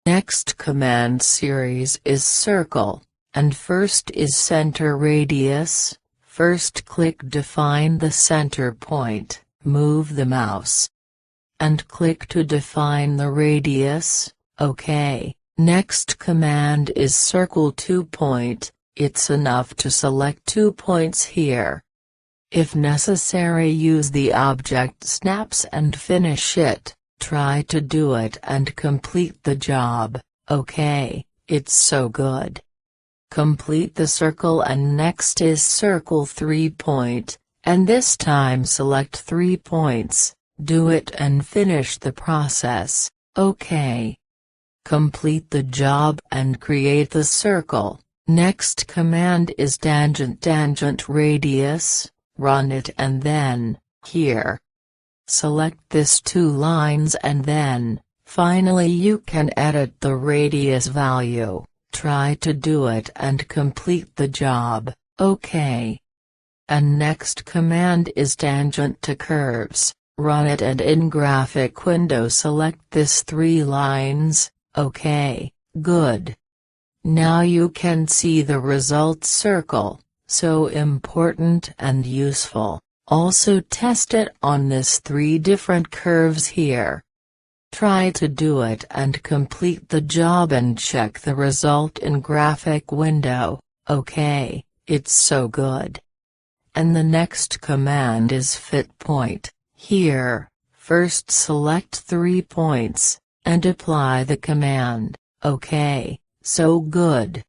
Next command series is circle, and first is center radius. First click define the center point, move the mouse, and click to define the radius. OK. Next command is circle 2 point, it's enough to select 2 points here. If necessary, use the object snaps and finish it. Try to do it and complete the job. OK, it's so good. Complete the circle, and next is circle 3 point, and this time select 3 points, do it and finish the process. OK. Complete the job and create the circle. Next command is tangent radius, run it and then, here. Select this 2 lines and then, finally you can edit the radius value. Try to do it and complete the job. OK. And next command is tangent to curves, run it and in graphic window select this 3 lines. OK, good. Now you can see the result circle, so important and useful. Also test it on this 3 different curves here. Try to do it and complete the job and check the result in graphic window. OK, it's so good. And the next command is fit point. Here, first select 3 points, and apply the command. OK, so good.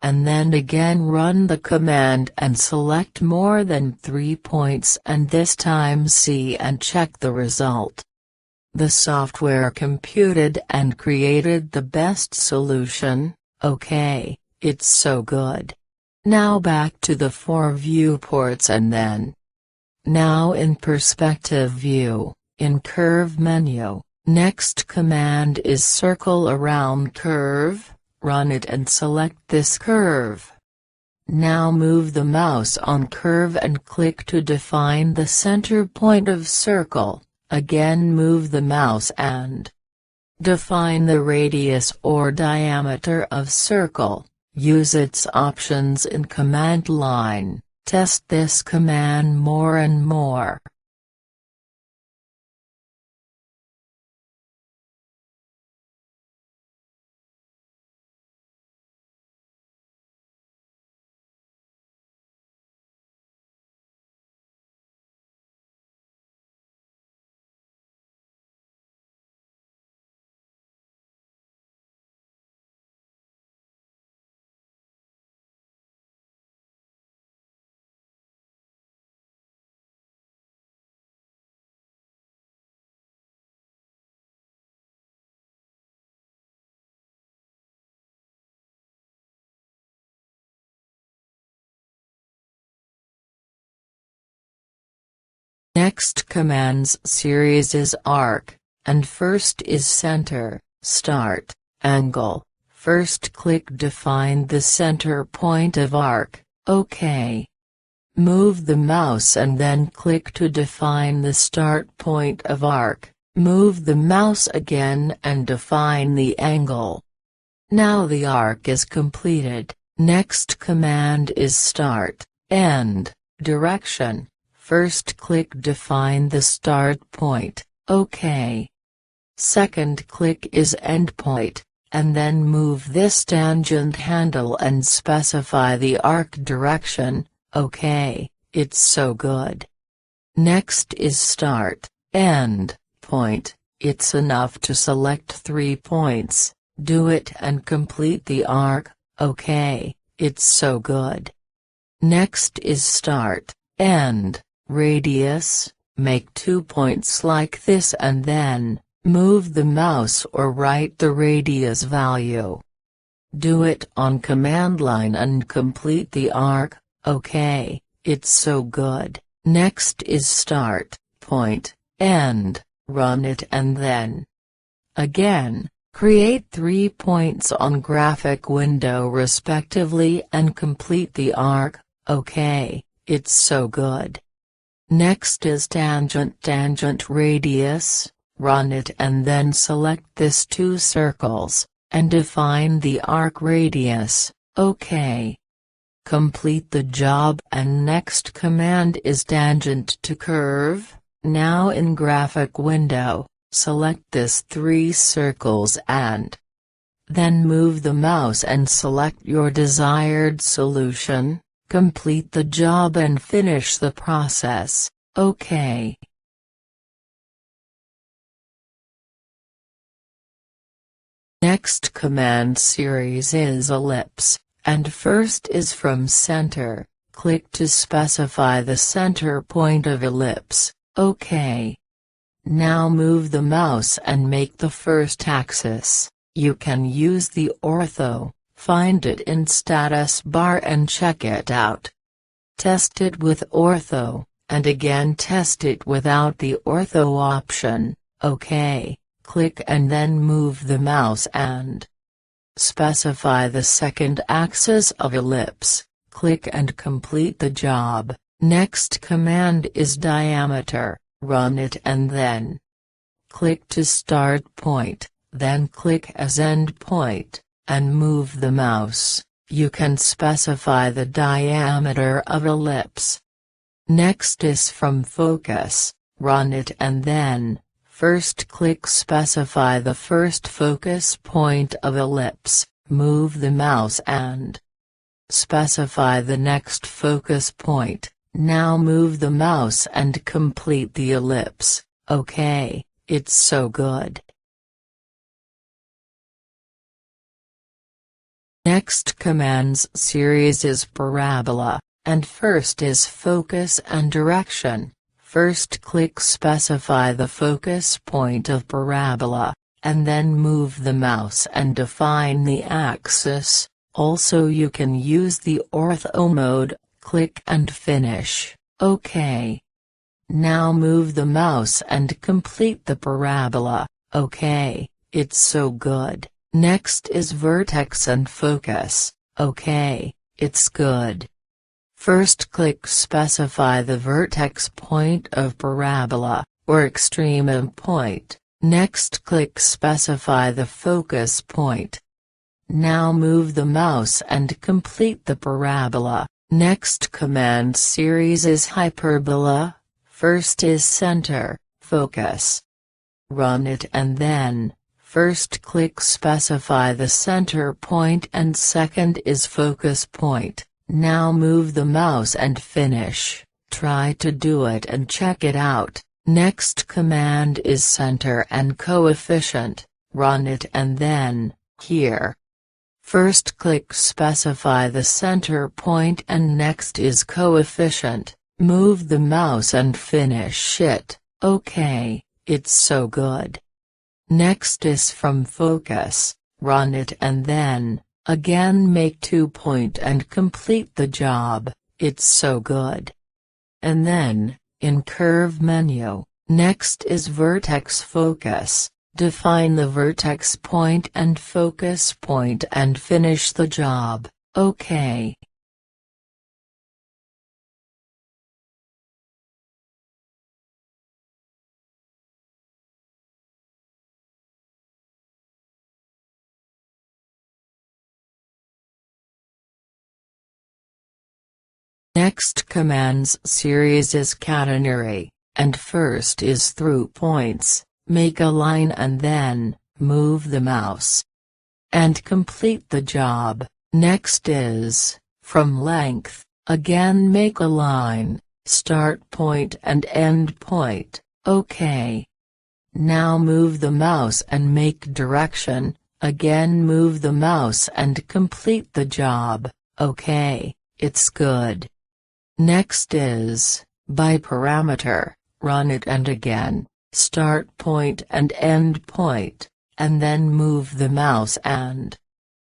And then again run the command and select more than 3 points, and this time see and check the result. The software computed and created the best solution. OK, it's so good. Now back to the 4 viewports and then. Now in perspective view, in curve menu, next command is circle around curve, run it and select this curve. Now move the mouse on curve and click to define the center point of circle. Again move the mouse and define the radius or diameter of circle. Use its options in command line. Test this command more and more. Next commands series is arc, and first is center, start, angle. First click define the center point of arc. OK. Move the mouse and then click to define the start point of arc. Move the mouse again and define the angle. Now the arc is completed. Next command is start, end, direction. First click define the start point. OK. Second click is end point, and then move this tangent handle and specify the arc direction. OK, it's so good. Next is start, end, point. It's enough to select 3 points, do it and complete the arc. OK, it's so good. Next is start, end, radius. Make 2 points like this and then move the mouse or write the radius value. Do it on command line and complete the arc. OK, it's so good. Next is start, point, end, run it and then again, create 3 points on graphic window respectively and complete the arc. OK, it's so good. Next is tangent radius, run it and then select this 2 circles, and define the arc radius, OK. Complete the job and next command is tangent to curve. Now in graphic window, select this 3 circles and then move the mouse and select your desired solution, complete the job and finish the process, OK. Next command series is ellipse, and first is from center, click to specify the center point of ellipse, OK. Now move the mouse and make the first axis. You can use the ortho, find it in status bar and check it out. Test it with ortho, and again test it without the ortho option, OK. Click and then move the mouse and specify the second axis of ellipse, click and complete the job. Next command is diameter, run it and then click to start point, then click as end point, and move the mouse. You can specify the diameter of ellipse. Next is from focus, run it and then first click specify the first focus point of ellipse, move the mouse and specify the next focus point. Now move the mouse and complete the ellipse, OK, it's so good. Next commands series is parabola, and first is focus and direction. First click specify the focus point of parabola, and then move the mouse and define the axis. Also you can use the ortho mode, click and finish, OK. Now move the mouse and complete the parabola, OK, it's so good. Next is vertex and focus, OK, it's good. First click specify the vertex point of parabola, or extreme point. Next click specify the focus point. Now move the mouse and complete the parabola. Next command series is hyperbola. First is center, focus. Run it and then first click specify the center point and second is focus point. Now move the mouse and finish. Try to do it and check it out. Next command is center and coefficient. Run it and then, here. First click specify the center point and next is coefficient. Move the mouse and finish it. OK, it's so good. Next is from focus. Run it and then again make 2 point and complete the job, it's so good. And then, in curve menu, next is vertex focus, define the vertex point and focus point and finish the job, OK. Next commands series is catenary, and first is through points, make a line and then, move the mouse. And complete the job. Next is, from length, again make a line, start point and end point, OK. Now move the mouse and make direction, again move the mouse and complete the job, OK, it's good. Next is, by parameter, run it and again, start point and end point, and then move the mouse and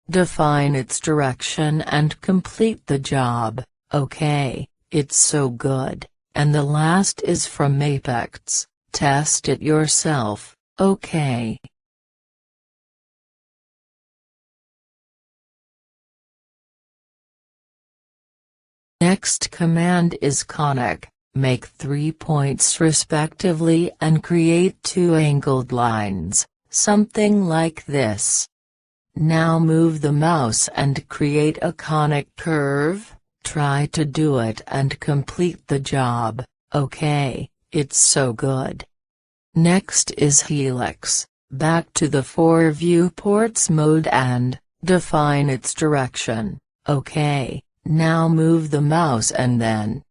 define its direction and complete the job, OK, it's so good. And the last is from apex, test it yourself, OK. Next command is conic, make 3 points respectively and create 2 angled lines, something like this. Now move the mouse and create a conic curve. Try to do it and complete the job. Okay, it's so good. Next is helix. Back to the 4 viewports mode and define its direction. Okay, now move the mouse and then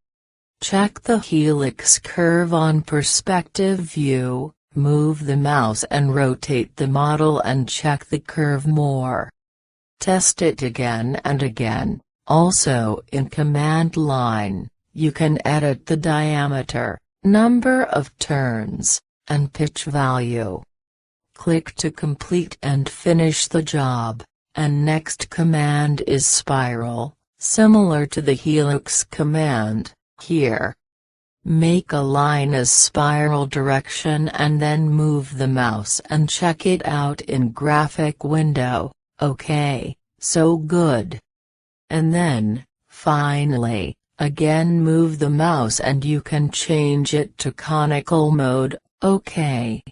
check the helix curve on perspective view. Move the mouse and rotate the model and check the curve more. Test it again and again. Also in command line, you can edit the diameter, number of turns, and pitch value. Click to complete and finish the job, and next command is spiral, similar to the helix command, here. Make a line as spiral direction and then move the mouse and check it out in graphic window. Okay, so good. And then, finally, again move the mouse and you can change it to conical mode. Okay.